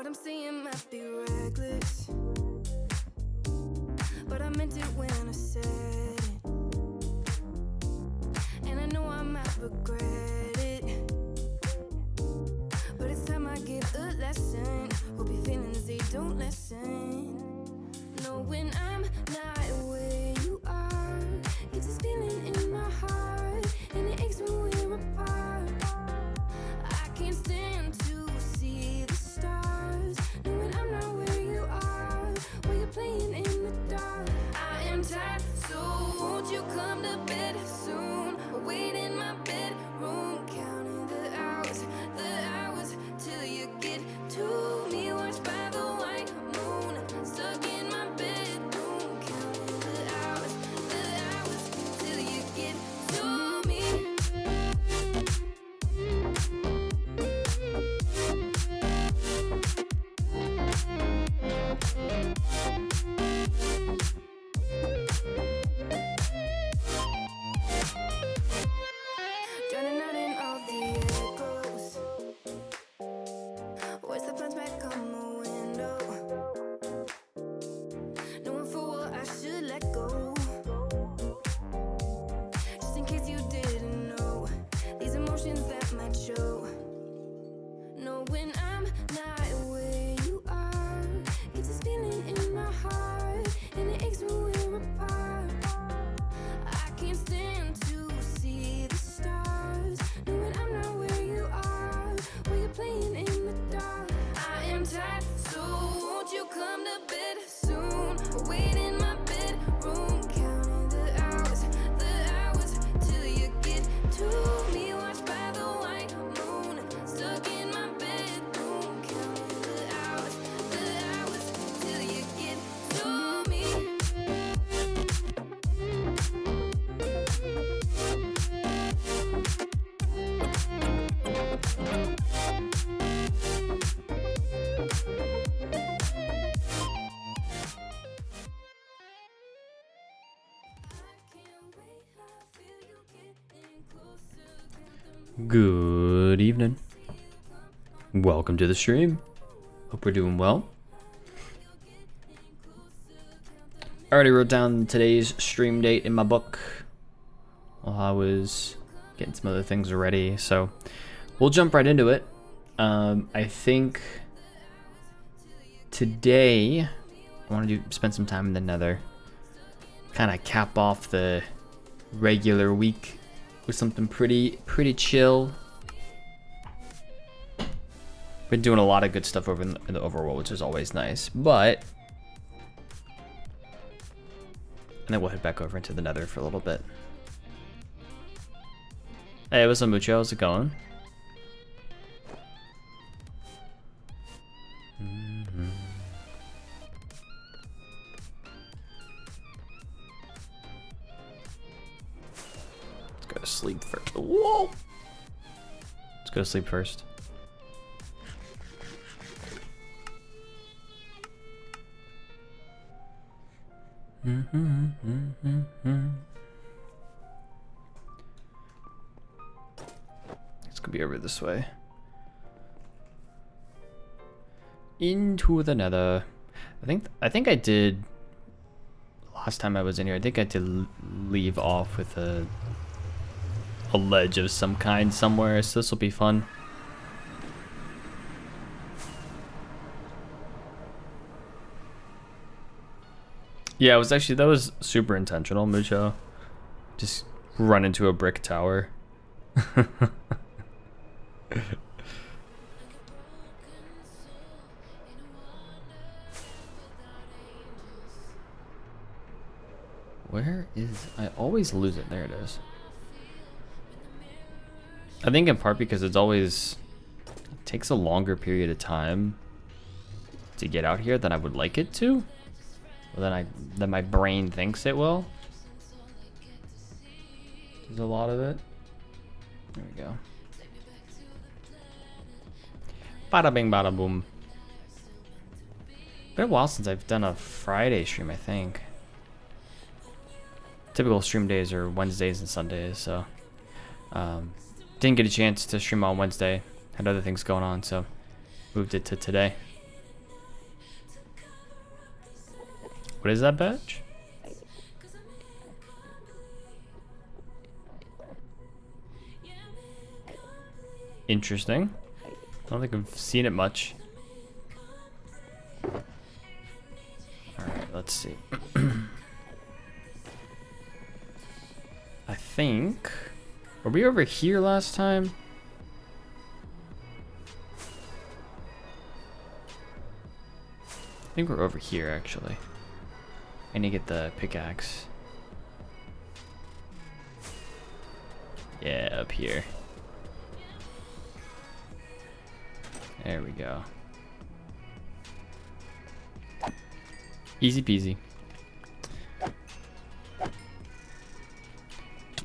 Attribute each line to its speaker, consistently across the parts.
Speaker 1: I'm saying might be reckless, but I meant it when I said it, and I know I might regret it, but it's time I give a lesson. Hope your feelings, they don't listen. No, when I'm not where you are, it's this feeling in my heart, and it aches when we're apart. I can't stand to see the stars, knowing I'm not where you are, while you're playing in the dark. I am tired, so won't you come to bed soon? Wait in my bedroom, counting the hours till you get to me. Watched by the white moon, stuck in my bedroom, counting the hours till you get to me. Drowning out in all the echoes. Where's the punch back on the window? Knowing full well I should let go. Just in case you didn't know, these emotions that might show. No, when I'm not where you are, it's this feeling in my heart, and it aches when we're apart. I can't stand to see the stars, knowing I'm not where you are, while you're playing in the dark. I am tired, so won't you come to bed soon? Wait in my bedroom, counting the hours till you get to me. Watched by the white moon, stuck in my bedroom, counting the hours till you get to me.
Speaker 2: Good evening. Welcome to the stream. Hope we're doing well. I already wrote down today's stream date in my book while I was getting some other things ready, so we'll jump right into it. I think today I want to spend some time in the Nether, kind of cap off the regular week with something pretty chill. Been doing a lot of good stuff over in the overworld, which is always nice, but and then we'll head back over into the Nether for a little bit. Hey, what's up, Mucho? How's it going? Let's go to sleep first. Whoa! Let's go to sleep first. It's gonna be over this way. Into the Nether. I think I did last time I was in here. I think I did leave off with a ledge of some kind somewhere, so this will be fun. Yeah, it was actually, that was super intentional, Mucho. Just run into a brick tower. Where is, I always lose it. There it is. I think in part because it takes a longer period of time to get out here than I would like it to. Than my brain thinks it will. There's a lot of it. There we go. Bada bing, bada boom. Been a while since I've done a Friday stream, I think. Typical stream days are Wednesdays and Sundays, so didn't get a chance to stream on Wednesday. Had other things going on, so moved it to today. What is that badge? Interesting. I don't think I've seen it much. Alright, let's see. I think... Were we over here last time? I think we're over here, actually. I need to get the pickaxe. Yeah, up here. There we go. Easy peasy.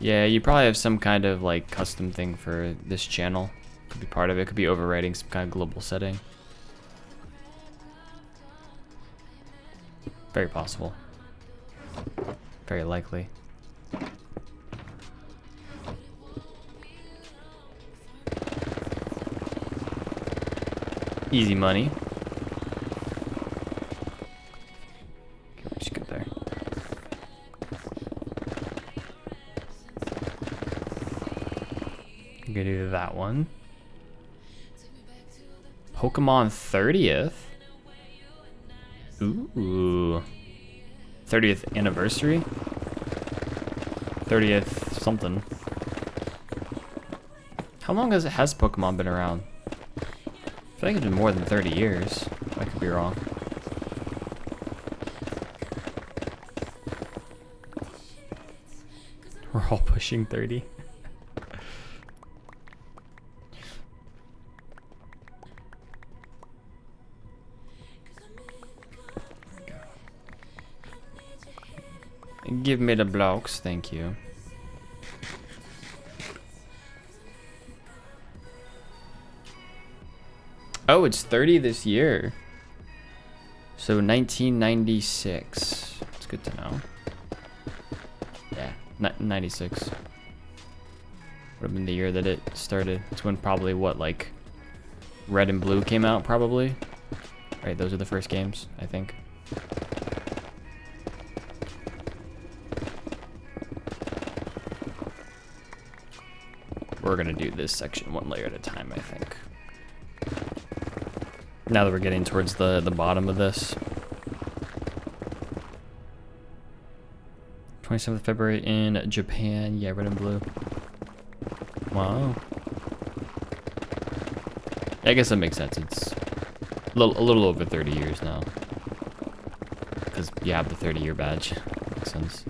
Speaker 2: Yeah, you probably have some kind of like custom thing for this channel. Could be part of it. Could be overriding some kind of global setting. Very possible. Very likely. Easy money. Okay, just get there. I'm gonna do that one. Pokemon 30th. Ooh. 30th anniversary? 30th something. How long has Pokemon been around? I feel like it's been more than 30 years. I could be wrong. We're all pushing 30. Give me the blocks, thank you. Oh, it's 30 this year. So 1996. It's good to know. Yeah, 96. Would have been the year that it started. It's when probably what, like Red and Blue came out probably. Right, those are the first games, I think. We're gonna do this section one layer at a time, I think. Now that we're getting towards the bottom of this. 27th of February in Japan. Yeah, Red and Blue. Wow. I guess that makes sense. It's a little over 30 years now. Because you have the 30-year badge. Makes sense.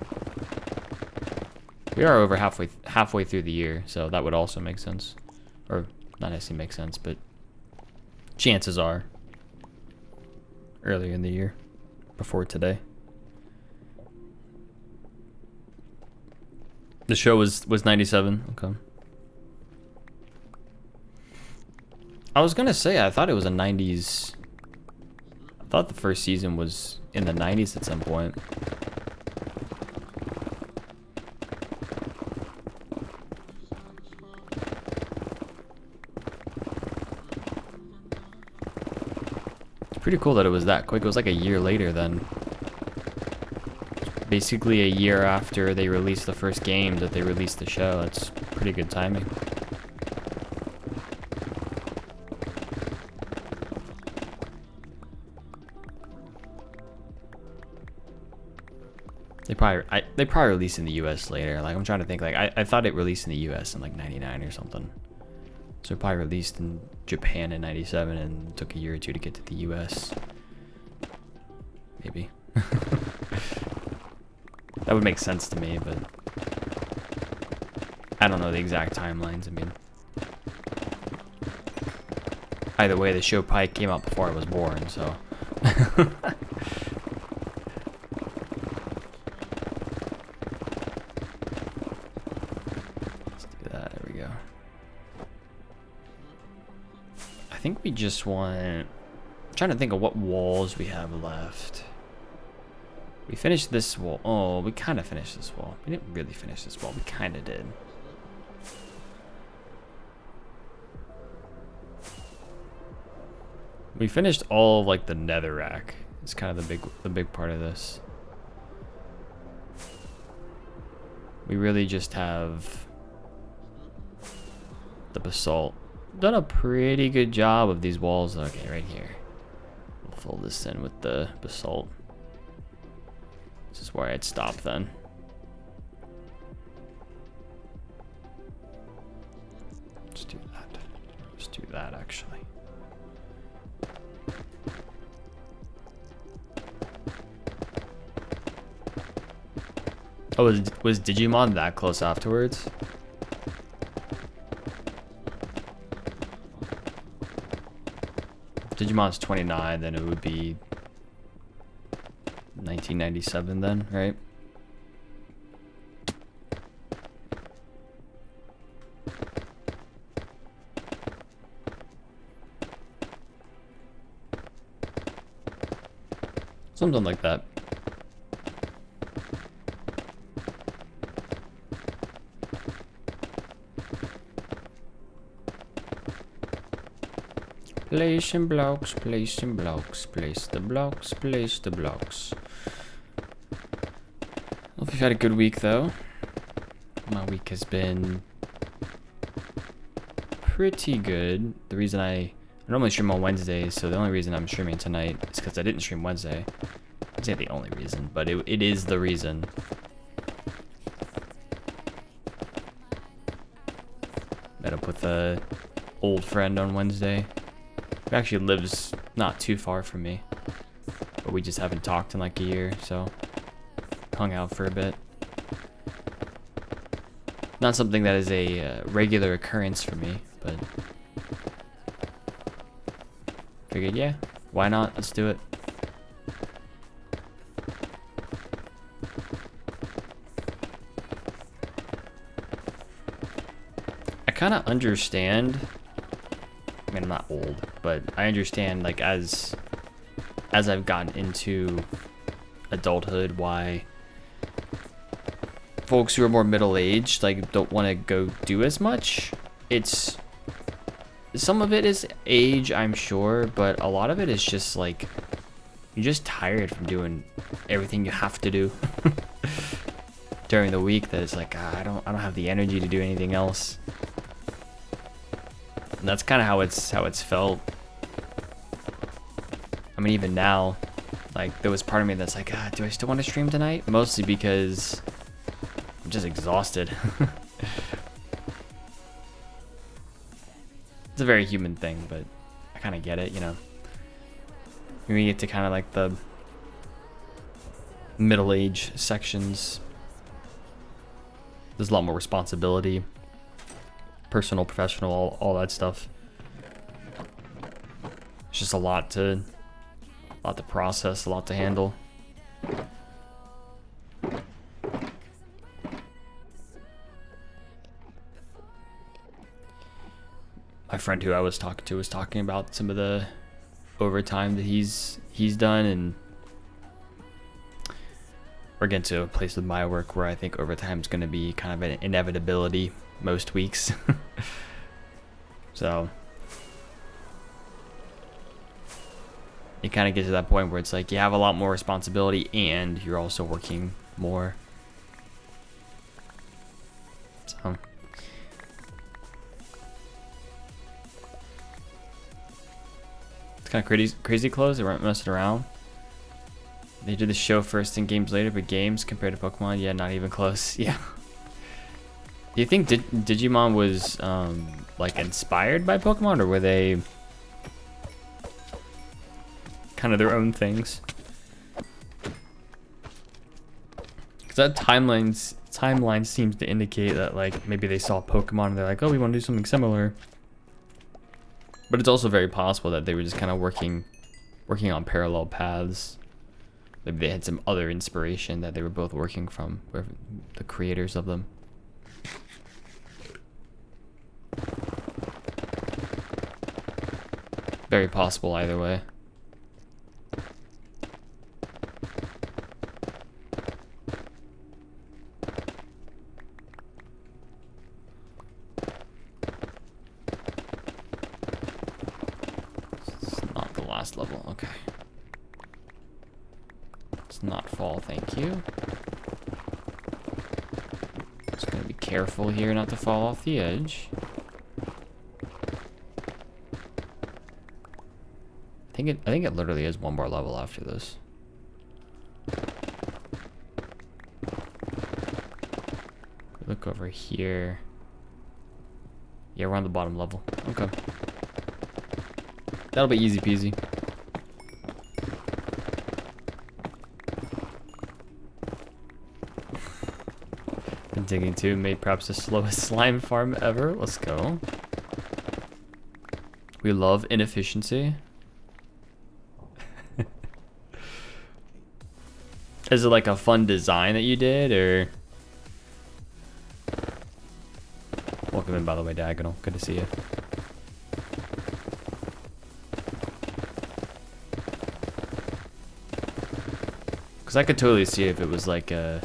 Speaker 2: We are over halfway through the year, so that would also make sense. Or not necessarily make sense, but chances are earlier in the year, before today. The show was 97. Okay. I was gonna say I thought it was a 90s. I thought the first season was in the 90s at some point. Pretty cool that it was that quick. It was like a year later then. Basically a year after they released the first game that they released the show. That's pretty good timing. They probably released in the US later. Like I'm trying to think, like I thought it released in the US in like 99 or something. So it probably released in Japan in 97 and took a year or two to get to the US. Maybe. That would make sense to me, but I don't know the exact timelines. I mean, either way, the show probably came out before I was born, so. I think we just want... I'm trying to think of what walls we have left. We finished this wall. Oh, we kind of finished this wall. We didn't really finish this wall. We kind of did. We finished all of like the netherrack. It's kind of the big part of this. we really just have the basalt. Done a pretty good job of these walls. Okay, right here. We'll fill this in with the basalt. This is where I'd stop then. Let's do that. Let's do that actually. Oh, was Digimon that close afterwards? Digimon's 29, then it would be 1997 then, right? Something like that. Placing blocks, placing blocks, place the blocks, place the blocks. Hope you've had a good week though. My week has been pretty good. The reason I normally stream on Wednesdays, so the only reason I'm streaming tonight is because I didn't stream Wednesday. I'd say the only reason, but it is the reason. Met up with a old friend on Wednesday. He actually lives not too far from me, but we just haven't talked in like a year, so hung out for a bit. Not something that is a regular occurrence for me, but figured, yeah, why not? Let's do it. I kind of understand. I mean, I'm not old, but I understand, like, as I've gotten into adulthood, why folks who are more middle-aged, like, don't want to go do as much. It's, some of it is age, I'm sure, but a lot of it is just, like, you're just tired from doing everything you have to do during the week, that it's like, I don't have the energy to do anything else. And that's kind of how it's felt. I mean, even now, like, there was part of me that's like, do I still want to stream tonight? Mostly because I'm just exhausted. It's a very human thing, but I kind of get it, you know. When we get to kind of like the middle age sections, there's a lot more responsibility. Personal, professional, all that stuff. It's just a lot to process, a lot to handle. My friend who I was talking to was talking about some of the overtime that he's done, and we're getting to a place with my work where I think overtime is going to be kind of an inevitability most weeks. So you kind of get to that point where it's like you have a lot more responsibility and you're also working more. So it's kind of crazy close. They weren't messing around. They did the show first and games later, but games compared to Pokemon, yeah, not even close. Yeah. Do you think Digimon was like inspired by Pokemon, or were they kind of their own things? Because that timeline seems to indicate that, like, maybe they saw Pokemon and they're like, oh, we want to do something similar. But it's also very possible that they were just kind of working on parallel paths. Maybe they had some other inspiration that they were both working from, the creators of them. Very possible either way. It's not the last level, okay. It's not fall, thank you. careful here not to fall off the edge. I think it literally is one more level after this. Look over here. Yeah, we're on the bottom level. Okay. That'll be easy peasy. Been digging too, made perhaps the slowest slime farm ever. Let's go. We love inefficiency. Is it like a fun design that you did, or? Welcome in, by the way, Diagonal. Good to see you. Because I could totally see if it was like a,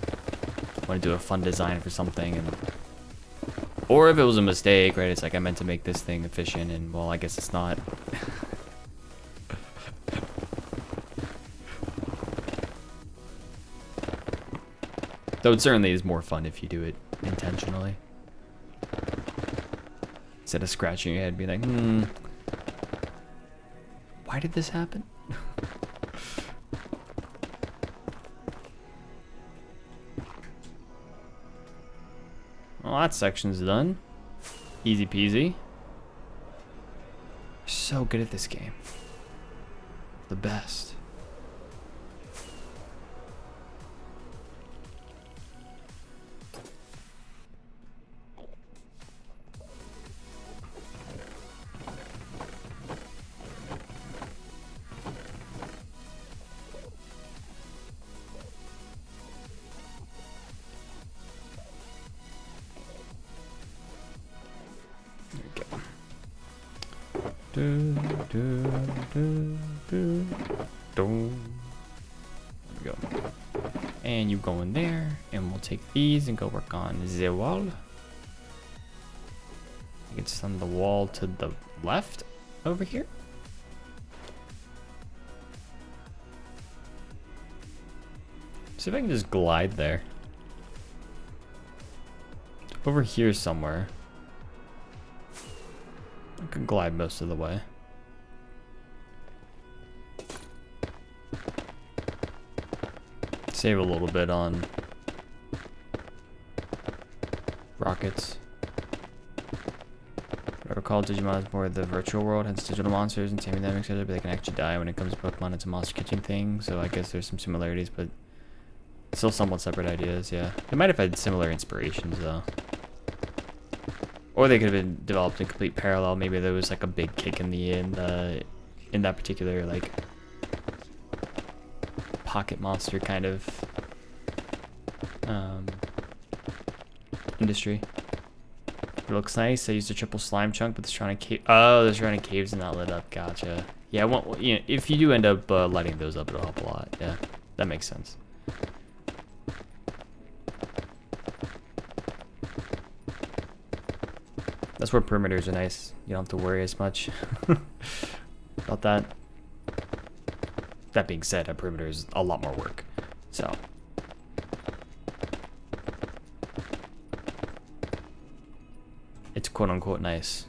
Speaker 2: want to do a fun design for something, and or if it was a mistake, right? It's like I meant to make this thing efficient, and well, I guess it's not. Though it certainly is more fun if you do it intentionally. Instead of scratching your head and being like, why did this happen? Well, that section's done. Easy peasy. So good at this game. The best. There we go. And you go in there, and we'll take these and go work on the wall. It's on the wall to the left over here. See if I can just glide there. Over here somewhere. I can glide most of the way. Save a little bit on rockets. I recall Digimon is more the virtual world, hence digital monsters and taming them, etc. But they can actually die when it comes to Pokemon. It's a monster catching thing, so I guess there's some similarities, but still somewhat separate ideas. Yeah, they might have had similar inspirations though. Or they could have been developed in complete parallel. Maybe there was like a big kick in the end in that particular like pocket monster kind of industry. It looks nice. I used a triple slime chunk, but the surrounding cave. Oh, the surrounding caves are not lit up. Gotcha. Yeah, you know, if you do end up lighting those up, it'll help a lot. Yeah, that makes sense. That's where perimeters are nice. You don't have to worry as much about that. That being said, a perimeter is a lot more work. So. It's quote unquote nice.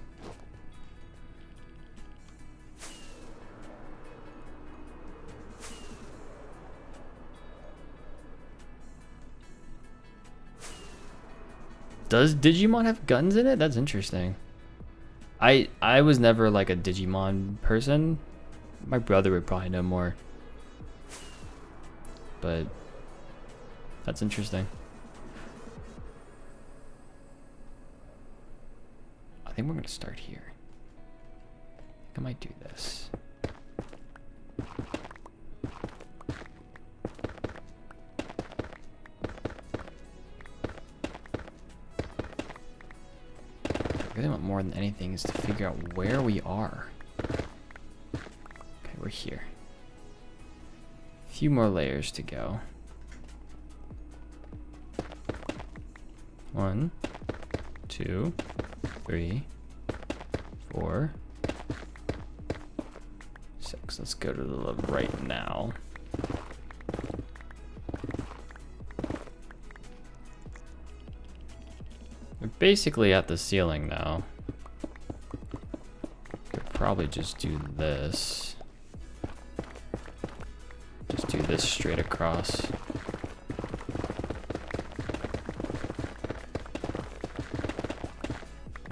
Speaker 2: Does Digimon have guns in it? That's interesting. I was never like a Digimon person. My brother would probably know more. But that's interesting. I think we're gonna start here. I think I might do this. I really want more than anything is to figure out where we are. Okay, we're here. A few more layers to go. 1, 2, 3, 4, 6. Let's go to the right now. basically at the ceiling now. Could probably just do this. Just do this straight across.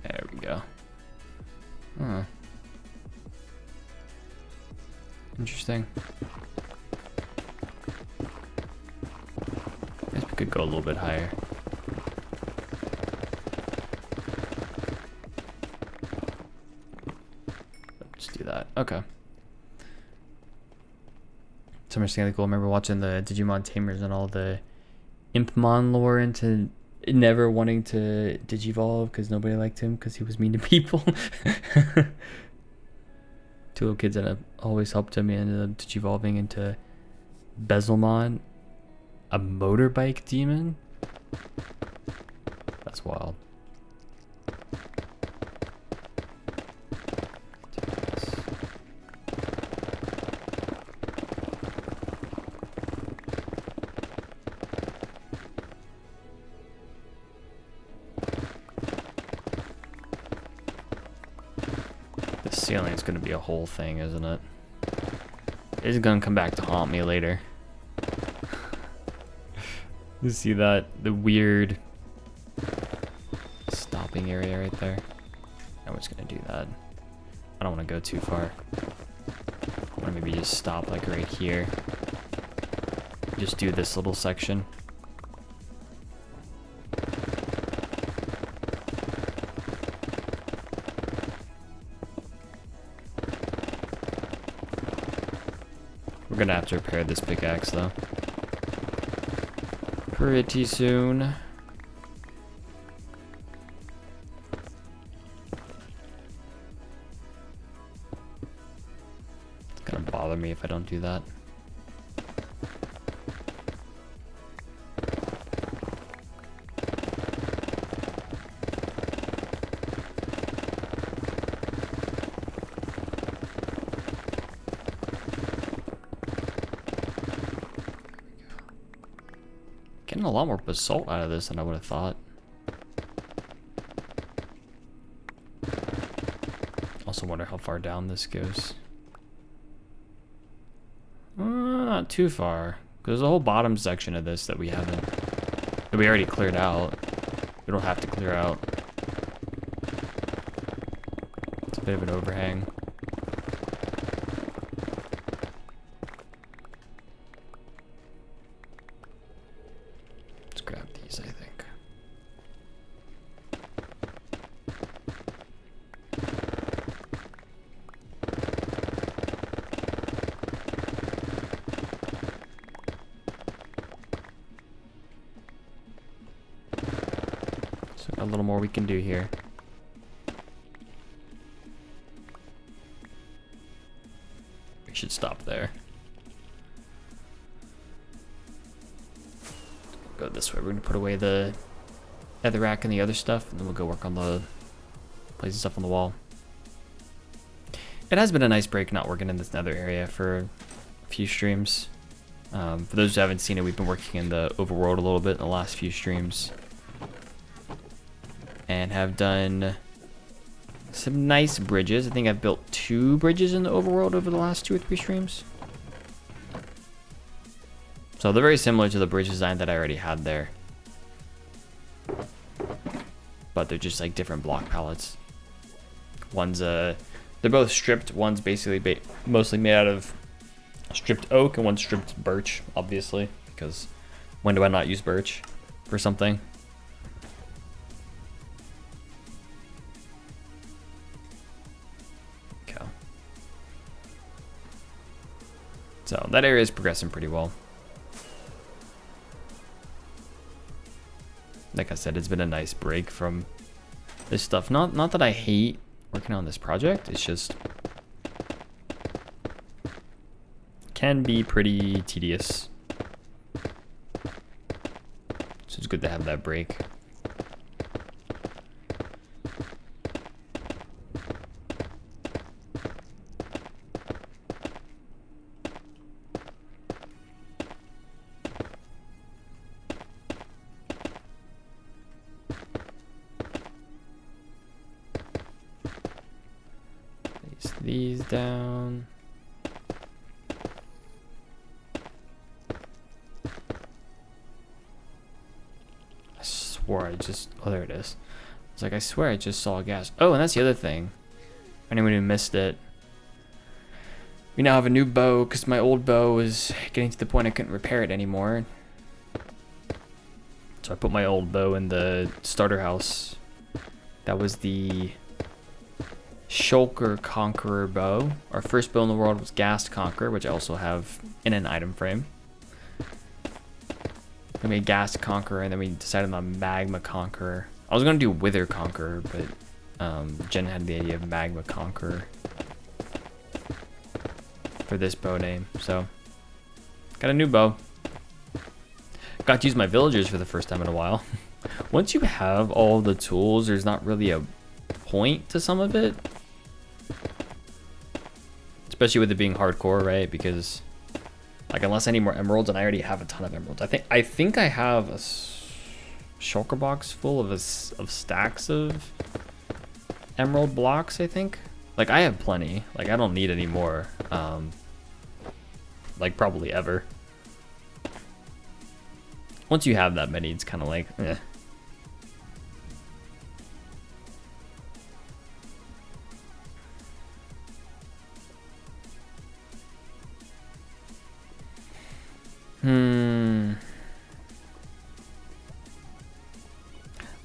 Speaker 2: There we go. Huh. Interesting. Guess we could go a little bit higher. Let's do that. Okay. Summer Stanley cool. I remember watching the Digimon Tamers and all the Impmon lore into never wanting to digivolve because nobody liked him because he was mean to people. Two little kids that always helped him. He ended up digivolving into Bezelmon, a motorbike demon. That's wild. Ceiling is going to be a whole thing, isn't it? It's going to come back to haunt me later. You see that? The weird stopping area right there. I was going to do that. I don't want to go too far. I want to maybe just stop like right here. Just do this little section. We're gonna have to repair this pickaxe though. Pretty soon. It's gonna bother me if I don't do that. Getting a lot more basalt out of this than I would have thought. Also wonder how far down this goes. Not too far. There's a whole bottom section of this that we already cleared out. We don't have to clear out. It's a bit of an overhang. Grab these, I think. So a little more we can do here. We should stop there. Go this way. We're gonna put away the netherrack and the other stuff, and then we'll go work on the placing stuff on the wall. It has been a nice break not working in this nether area for a few streams. For those who haven't seen it, we've been working in the overworld a little bit in the last few streams, and have done some nice bridges. I think I've built 2 bridges in the overworld over the last 2 or 3 streams. So they're very similar to the bridge design that I already had there. But they're just like different block palettes. One's they're both stripped. One's basically mostly made out of stripped oak, and one's stripped birch, obviously, because when do I not use birch for something? Okay. So that area is progressing pretty well. Like I said, it's been a nice break from this stuff. Not that I hate working on this project. It's just can be pretty tedious. So it's good to have that break. these down. I swore I just... Oh, there it is. It's like, I swear I just saw gas. Oh, and that's the other thing. For anyone who missed it. We now have a new bow because my old bow was getting to the point I couldn't repair it anymore. So I put my old bow in the starter house. That was the Shulker Conqueror bow. Our first bow in the world was Ghast Conqueror, which I also have in an item frame. I made Ghast Conqueror, and then we decided on Magma Conqueror. I was gonna do Wither Conqueror, but Jen had the idea of Magma Conqueror for this bow name. So got a new bow. Got to use my villagers for the first time in a while. Once you have all the tools, there's not really a point to some of it. Especially with it being hardcore, right? Because, like, unless I need more emeralds, and I already have a ton of emeralds. I think I have a shulker box full of stacks of emerald blocks, I think. Like, I have plenty. Like, I don't need any more. Like, probably ever. Once you have that many, it's kind of like, eh.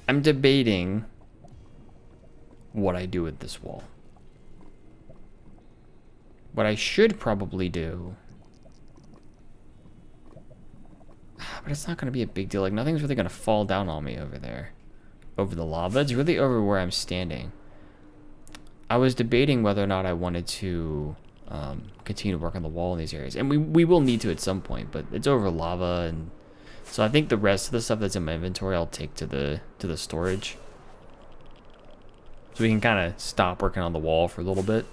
Speaker 2: I'm debating what I do with this wall. What I should probably do, but it's not going to be a big deal. Like, nothing's really going to fall down on me over there, over the lava. It's really over where I'm standing. I was debating whether or not I wanted to continue to work on the wall in these areas, and we will need to at some point. But it's over lava, and so I think the rest of the stuff that's in my inventory I'll take to the storage, so we can kind of stop working on the wall for a little bit.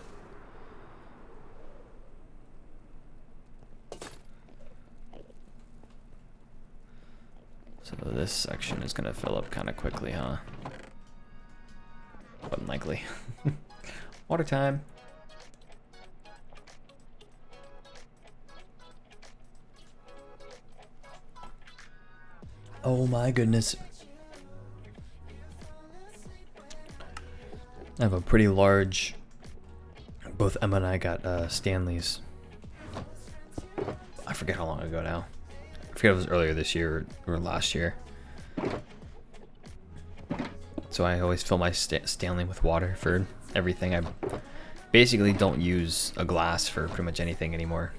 Speaker 2: So this section is gonna fill up kind of quickly, huh? Unlikely. Water time. Oh my goodness. I have a pretty large... Both Emma and I got Stanley's. I forget how long ago now. I forget if it was earlier this year or last year. So I always fill my Stanley with water for everything. I basically don't use a glass for pretty much anything anymore.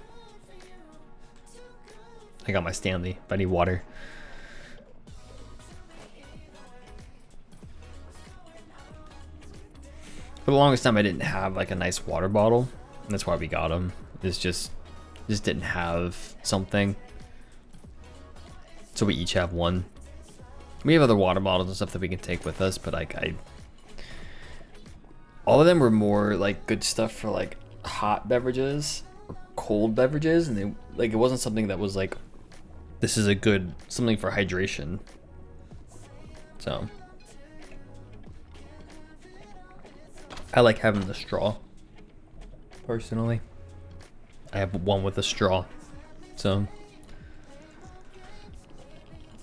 Speaker 2: I got my Stanley, but I need water. For the longest time I didn't have like a nice water bottle, and that's why we got them. It's just didn't have something. So we each have one. We have other water bottles and stuff that we can take with us, but like all of them were more like good stuff for like hot beverages or cold beverages, and they like it wasn't something that was like this is a good something for hydration. So I like having the straw personally. I have one with a straw. So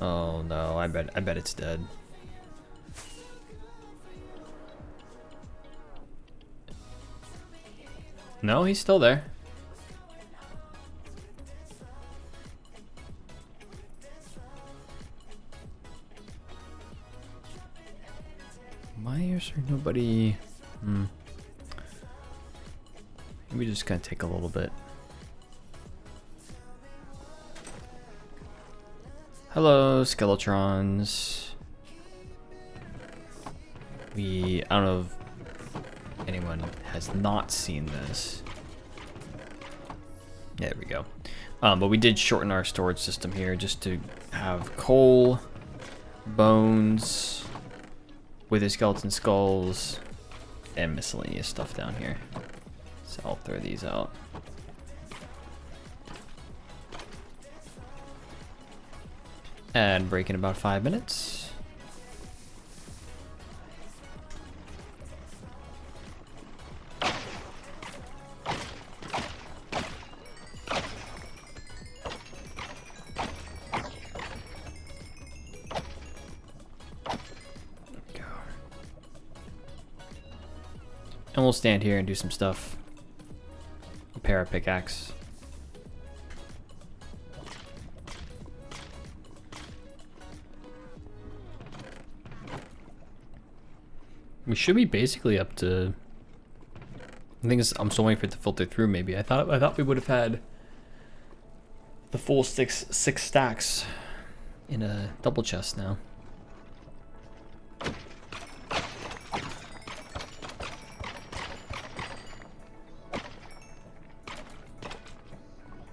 Speaker 2: oh no, I bet it's dead. No, he's still there. Why is there nobody? Maybe just gonna take a little bit. Hello, Skeletrons. I don't know if anyone has not seen this. Yeah, there we go. But we did shorten our storage system here just to have coal, bones, wither skeleton skulls, and miscellaneous stuff down here. So I'll throw these out. And break in about 5 minutes. And we'll stand here and do some stuff. Repair our pickaxe. We should be basically up to... I think I'm still waiting for it to filter through maybe. I thought we would have had the full six stacks in a double chest now.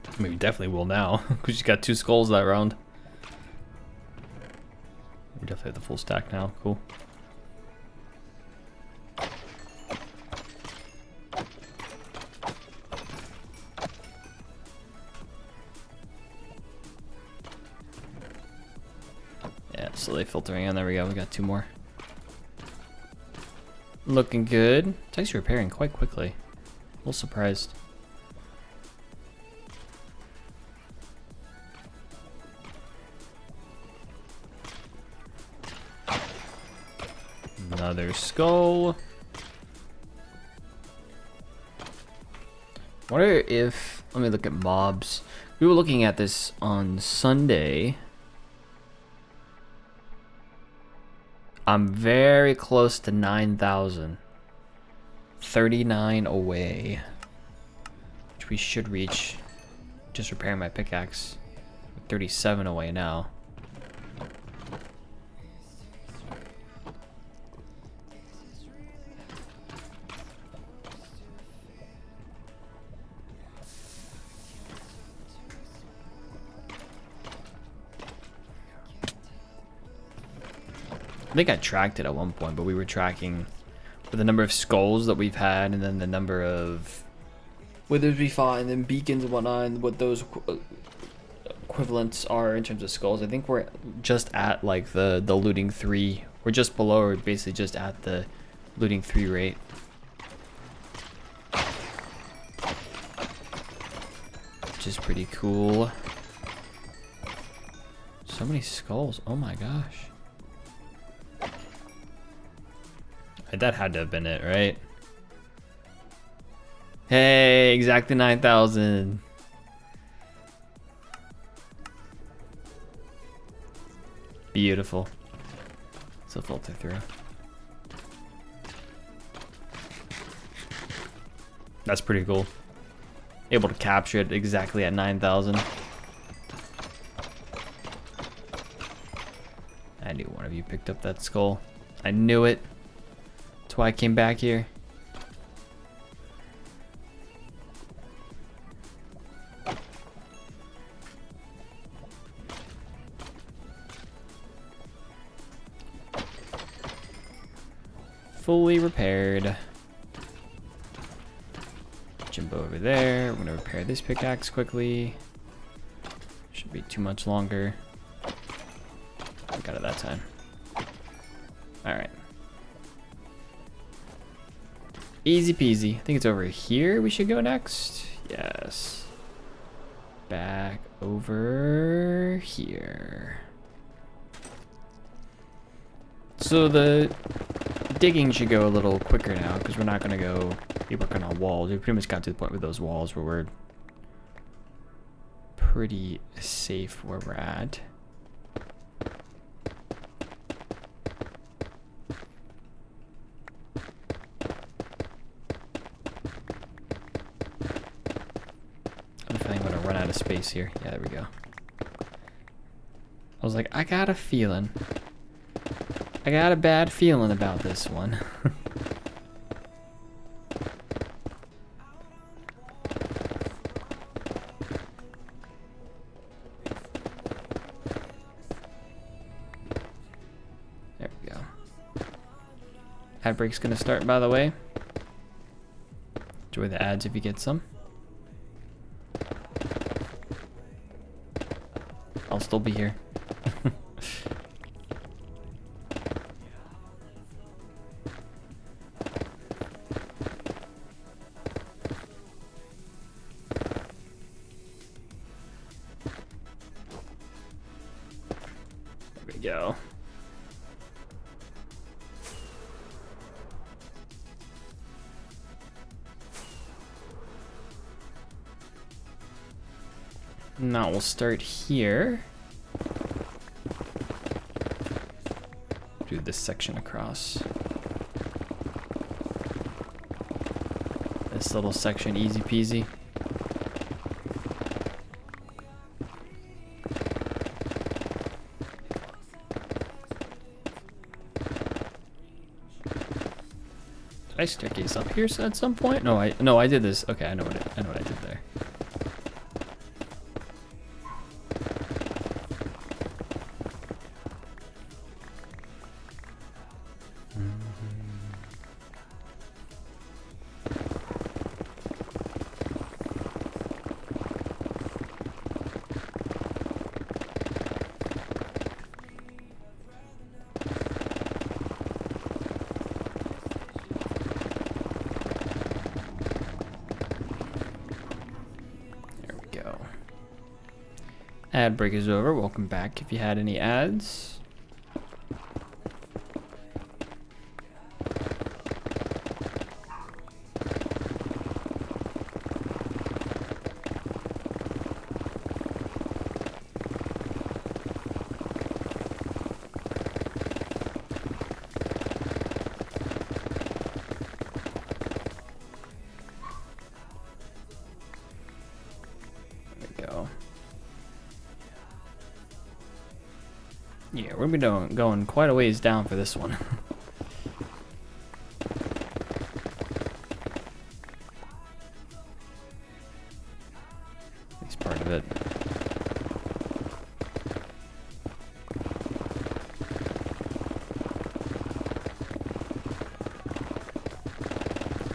Speaker 2: I mean, we definitely will now, because you got 2 skulls that round. We definitely have the full stack now. Cool. Yeah, slowly filtering in. There we go. We got 2 more. Looking good. It's actually repairing quite quickly. A little surprised. Another skull. Wonder if, let me look at mobs. We were looking at this on Sunday. I'm very close to 9,000. 39 away. Which we should reach. Just repairing my pickaxe. 37 away now. I think I tracked it at one point, but we were tracking for the number of skulls that we've had, and then the number of withers we fought, and then beacons and whatnot, and what those equivalents are in terms of skulls. I think we're just at like the looting 3. We're just below, or basically just at the looting 3 rate. Which is pretty cool. So many skulls. Oh my gosh. That had to have been it, right? Hey, exactly 9,000. Beautiful. So filter through. That's pretty cool. Able to capture it exactly at 9,000. I knew one of you picked up that skull. I knew it. That's why I came back here. Fully repaired. Jimbo over there. We're gonna repair this pickaxe quickly. Shouldn't be too much longer. I got it that time. Alright. Easy peasy. I think it's over here we should go next. Yes. Back over here. So the digging should go a little quicker now, because we're not going to go be working on walls. We pretty much got to the point with those walls where we're pretty safe where we're at. Space here. Yeah, there we go. I was like, I got a feeling. I got a bad feeling about this one. There we go. Ad break's gonna start, by the way. Enjoy the ads if you get some. I'll still be here. There we go. Now we'll start here. Do this section across. This little section, easy peasy. Did I staircase up here at some point? No, I did this. Okay, I know what I did there. Ad break is over. Welcome back if you had any ads. Yeah, we're gonna be going quite a ways down for this one. It's part of it.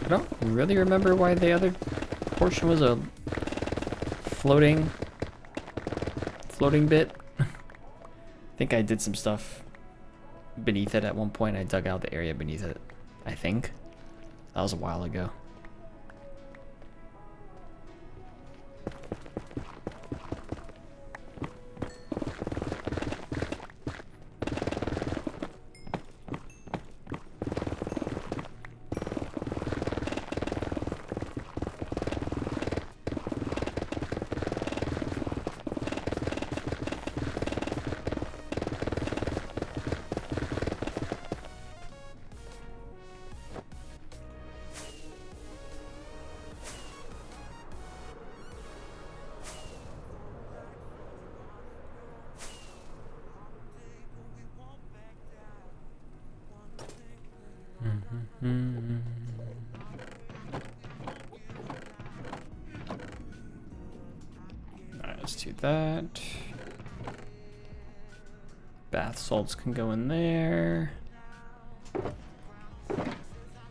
Speaker 2: I don't really remember why the other portion was a floating bit. I think I did some stuff beneath it at one point. I dug out the area beneath it, I think. That was a while ago. Alright, let's do that. Bath salts can go in there.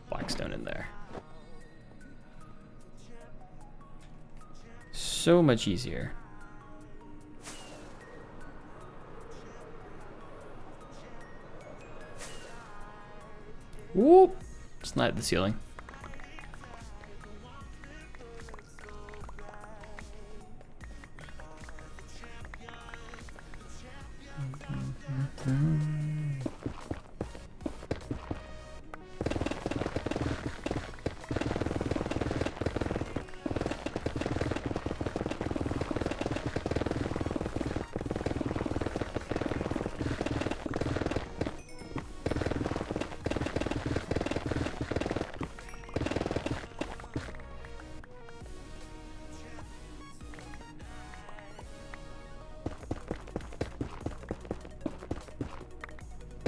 Speaker 2: Blackstone in there. So much easier. Whoop! Slide the ceiling.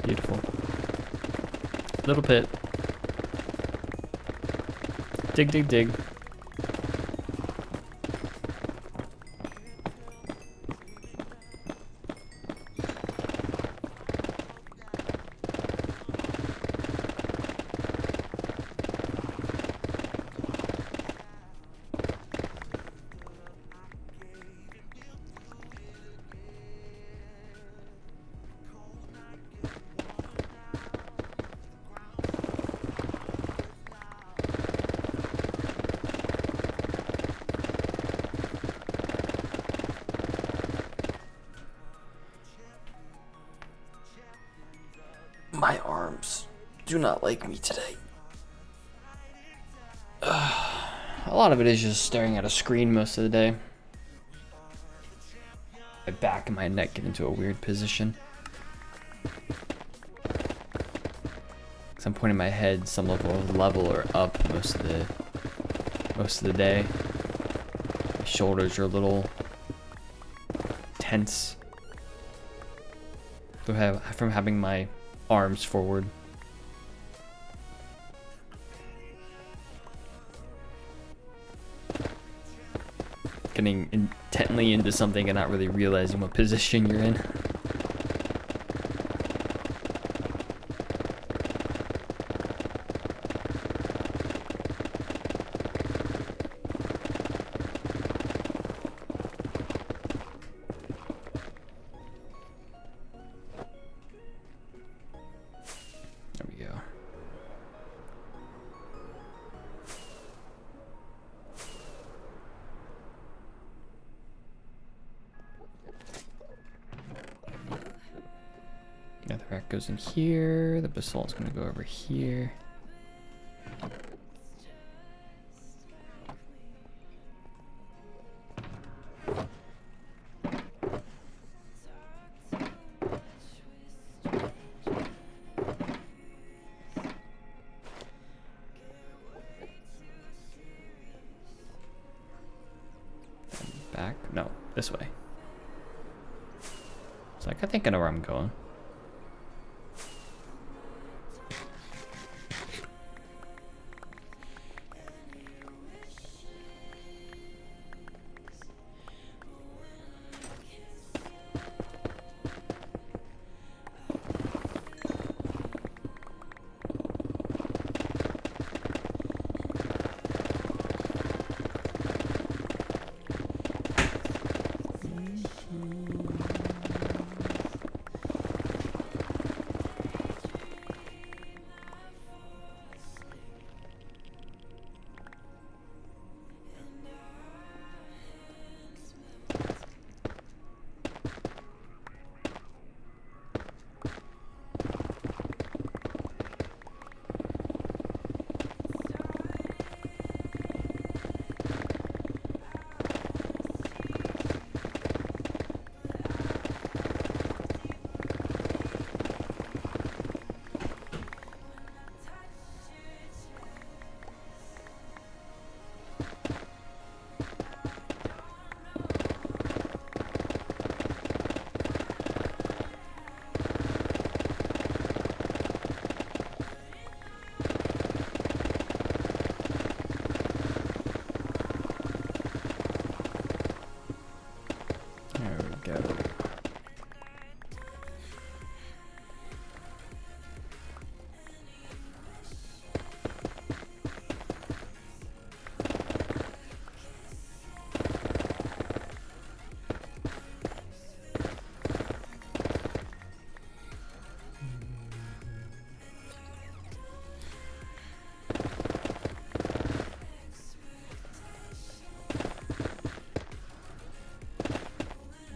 Speaker 2: Beautiful. Little pit. Dig, dig, dig. My arms do not like me today. A lot of it is just staring at a screen most of the day. My back and my neck get into a weird position. Cause I'm pointing my head some level or up most of the day. My shoulders are a little tense from having my arms forward. Getting intently into something and not really realizing what position you're in. There we go. Yeah, the rack goes in here. The basalt's gonna go over here. Back? No, this way. It's like, I think I know where I'm going.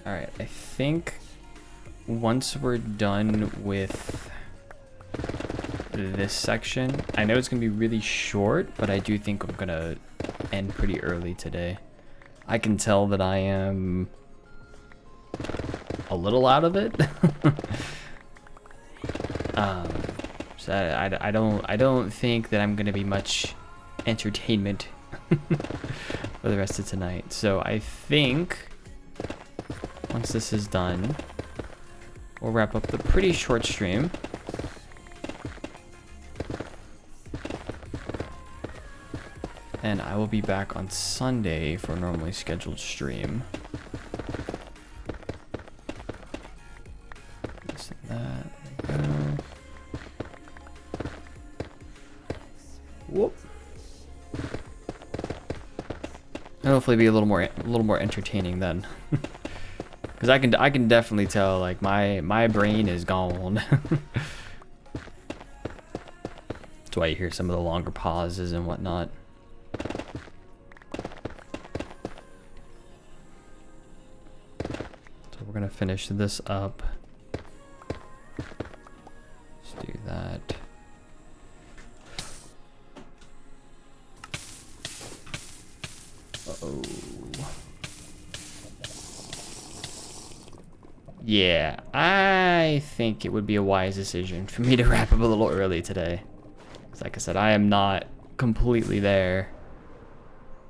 Speaker 2: Alright, I think once we're done with this section, I know it's going to be really short, but I do think I'm going to end pretty early today. I can tell that I am a little out of it. So I don't think that I'm going to be much entertainment for the rest of tonight. So I think once this is done, we'll wrap up the pretty short stream. And I will be back on Sunday for a normally scheduled stream. This and that. There we go. Whoop. And hopefully be a little more entertaining then. Because I can definitely tell, like, my brain is gone. That's why you hear some of the longer pauses and whatnot. So we're gonna finish this up. Let's do that. Uh-oh. Yeah, I think it would be a wise decision for me to wrap up a little early today. 'Cause like I said, I am not completely there.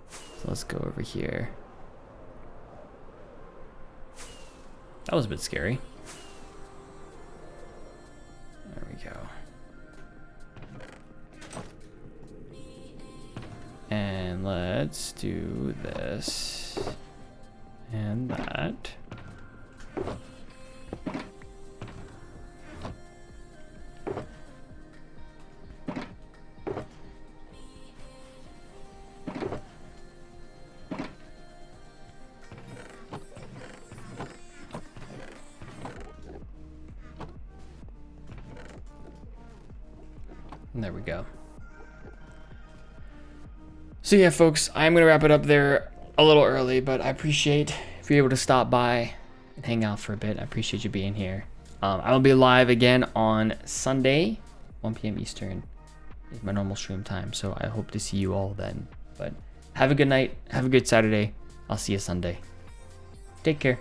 Speaker 2: So let's go over here. That was a bit scary. There we go. And let's do this and that. And there we go. So yeah, folks, I'm going to wrap it up there a little early, but I appreciate if you're able to stop by and hang out for a bit. I appreciate you being here. I will be live again on Sunday, 1 p.m. Eastern is my normal stream time. So I hope to see you all then. But have a good night. Have a good Saturday. I'll see you Sunday. Take care.